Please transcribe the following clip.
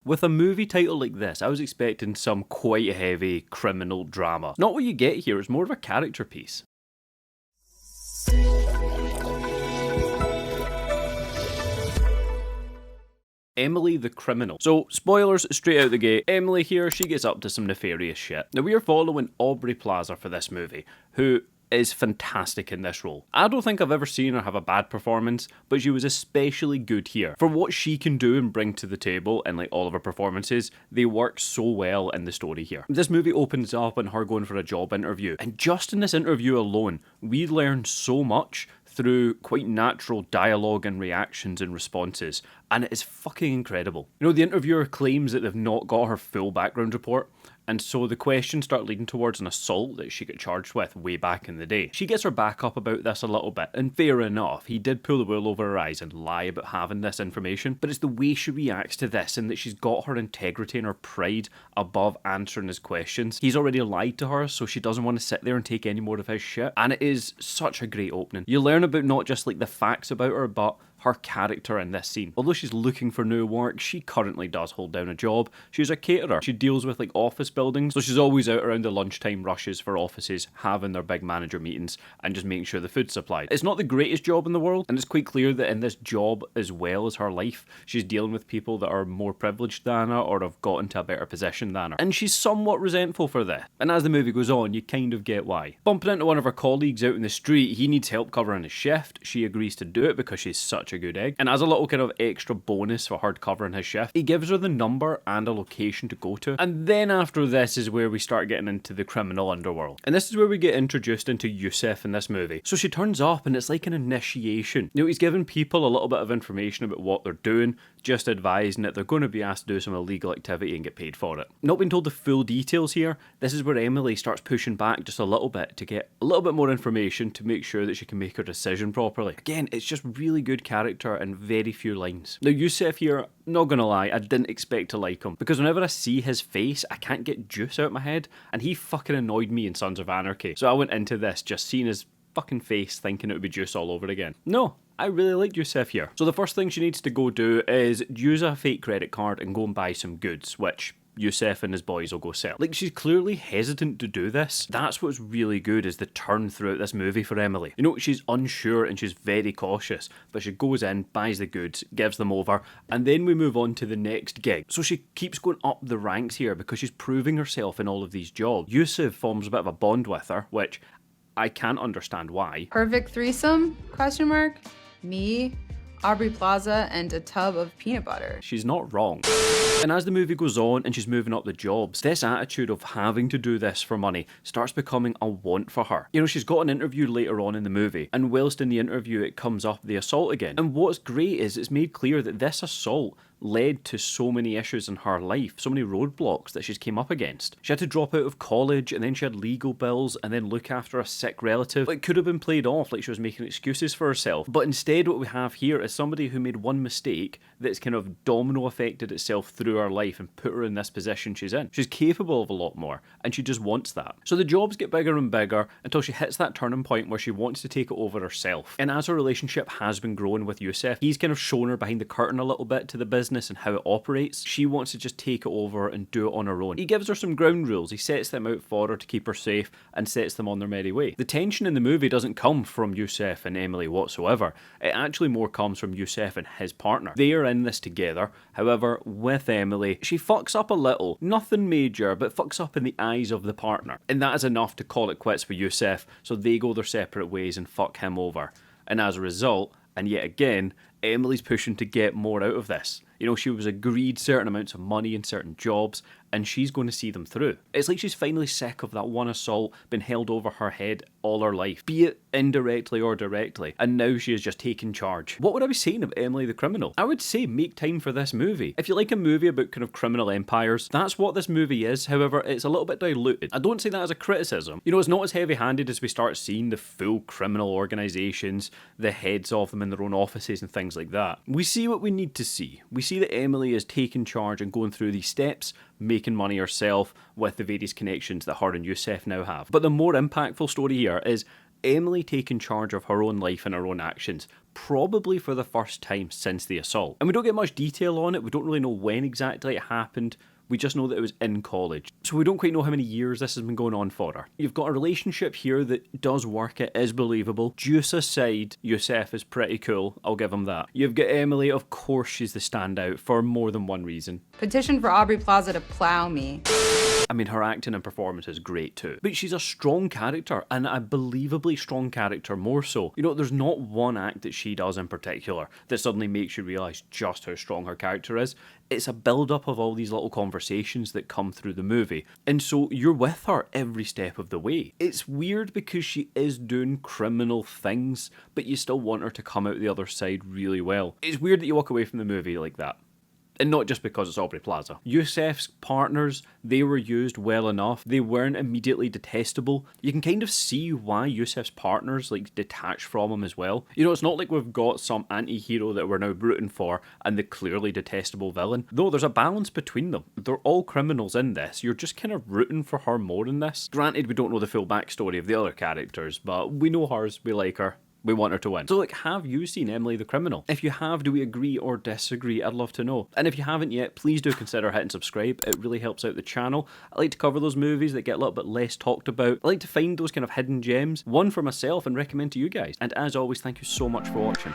With a movie title like this, I was expecting some quite heavy criminal drama. Not what you get here, it's more of a character piece. Emily the criminal. So, spoilers straight out the gate. Emily here, she gets up to some nefarious shit. Now, we are following Aubrey Plaza for this movie, who is fantastic in this role. I don't think I've ever seen her have a bad performance, but she was especially good here. For what she can do and bring to the table in like all of her performances, they work so well in the story here. This movie opens up on her going for a job interview, and just in this interview alone, we learn so much through quite natural dialogue and reactions and responses, and it is fucking incredible. You know, the interviewer claims that they've not got her full background report, and so the questions start leading towards an assault that she got charged with way back in the day. She gets her back up about this a little bit, and fair enough, he did pull the wool over her eyes and lie about having this information, but it's the way she reacts to this and that she's got her integrity and her pride above answering his questions. He's already lied to her, so she doesn't want to sit there and take any more of his shit, and it is such a great opening. You learn about not just like the facts about her, but her character in this scene. Although she's looking for new work, she currently does hold down a job. She's a caterer. She deals with like office buildings, so she's always out around the lunchtime rushes for offices, having their big manager meetings and just making sure the food's supplied. It's not the greatest job in the world, and it's quite clear that in this job as well as her life, she's dealing with people that are more privileged than her or have gotten to a better position than her. And she's somewhat resentful for this. And as the movie goes on, you kind of get why. Bumping into one of her colleagues out in the street, he needs help covering his shift. She agrees to do it because she's such a good egg. And as a little kind of extra bonus for her covering his shift, he gives her the number and a location to go to. And then after this is where we start getting into the criminal underworld. And this is where we get introduced into Yusuf in this movie. So she turns up and it's like an initiation. You know, he's giving people a little bit of information about what they're doing, just advising that they're going to be asked to do some illegal activity and get paid for it. Not being told the full details here, this is where Emily starts pushing back just a little bit to get a little bit more information to make sure that she can make her decision properly. Again, it's just really good character and very few lines. Now, Yusuf here, not gonna lie, I didn't expect to like him, because whenever I see his face, I can't get Juice out of my head, and he fucking annoyed me in Sons of Anarchy. So I went into this just seeing his fucking face, thinking it would be Juice all over again. No, I really like Yusuf here. So the first thing she needs to go do is use a fake credit card and go and buy some goods, which Yusuf and his boys will go sell. Like, she's clearly hesitant to do this. That's what's really good, is the turn throughout this movie for Emily. You know, she's unsure and she's very cautious, but she goes in, buys the goods, gives them over, and then we move on to the next gig. So she keeps going up the ranks here because she's proving herself in all of these jobs. Yusuf forms a bit of a bond with her, which I can't understand why. Perfect threesome? Question mark. Me, Aubrey Plaza, and a tub of peanut butter. She's not wrong. And as the movie goes on and she's moving up the jobs, this attitude of having to do this for money starts becoming a want for her. You know, she's got an interview later on in the movie, and whilst in the interview it comes up the assault again. And what's great is it's made clear that this assault led to so many issues in her life, so many roadblocks that she's came up against. She had to drop out of college, and then she had legal bills, and then look after a sick relative. It could have been played off like she was making excuses for herself, but instead what we have here is somebody who made one mistake that's kind of domino affected itself through her life and put her in this position she's in. She's capable of a lot more, and she just wants that. So the jobs get bigger and bigger until she hits that turning point where she wants to take it over herself. And as her relationship has been growing with Yusuf, he's kind of shown her behind the curtain a little bit to the business and how it operates. She wants to just take it over and do it on her own. He gives her some ground rules, he sets them out for her to keep her safe and sets them on their merry way. The tension in the movie doesn't come from Yusuf and Emily whatsoever. It actually more comes from Yusuf and his partner. They are in this together. However, with Emily, she fucks up a little. Nothing major, but fucks up in the eyes of the partner. And that is enough to call it quits for Yusuf, so they go their separate ways and fuck him over. And as a result, and yet again, Emily's pushing to get more out of this. You know, she was agreed certain amounts of money in certain jobs, and she's going to see them through. It's like she's finally sick of that one assault being held over her head all her life, be it indirectly or directly, and now she is just taking charge. What would I be saying of Emily the Criminal? I would say make time for this movie. If you like a movie about kind of criminal empires, that's what this movie is. However, it's a little bit diluted. I don't say that as a criticism. You know, it's not as heavy-handed as we start seeing the full criminal organisations, the heads of them in their own offices and things like that. We see what we need to see. We see that Emily is taking charge and going through these steps, making money herself with the various connections that her and Yusuf now have. But the more impactful story here is Emily taking charge of her own life and her own actions, probably for the first time since the assault. And we don't get much detail on it, we don't really know when exactly it happened. We just know that it was in college. So we don't quite know how many years this has been going on for her. You've got a relationship here that does work, it is believable. Juice aside, Yusef is pretty cool, I'll give him that. You've got Emily, of course she's the standout for more than one reason. Petition for Aubrey Plaza to plow me. I mean, her acting and performance is great too. But she's a strong character, and a believably strong character more so. You know, there's not one act that she does in particular that suddenly makes you realise just how strong her character is. It's a build-up of all these little conversations that come through the movie. And so you're with her every step of the way. It's weird because she is doing criminal things, but you still want her to come out the other side really well. It's weird that you walk away from the movie like that. And not just because it's Aubrey Plaza. Yusef's partners, they were used well enough. They weren't immediately detestable. You can kind of see why Yusef's partners detach from him as well. You know, it's not like we've got some anti-hero that we're now rooting for and the clearly detestable villain. Though there's a balance between them. They're all criminals in this. You're just kind of rooting for her more in this. Granted, we don't know the full backstory of the other characters, but we know hers, we like her. We want her to win. So have you seen Emily the Criminal? If you have, do we agree or disagree? I'd love to know. And if you haven't yet, please do consider hitting subscribe. It really helps out the channel. I like to cover those movies that get a little bit less talked about. I like to find those kind of hidden gems, one for myself and recommend to you guys. And as always, thank you so much for watching.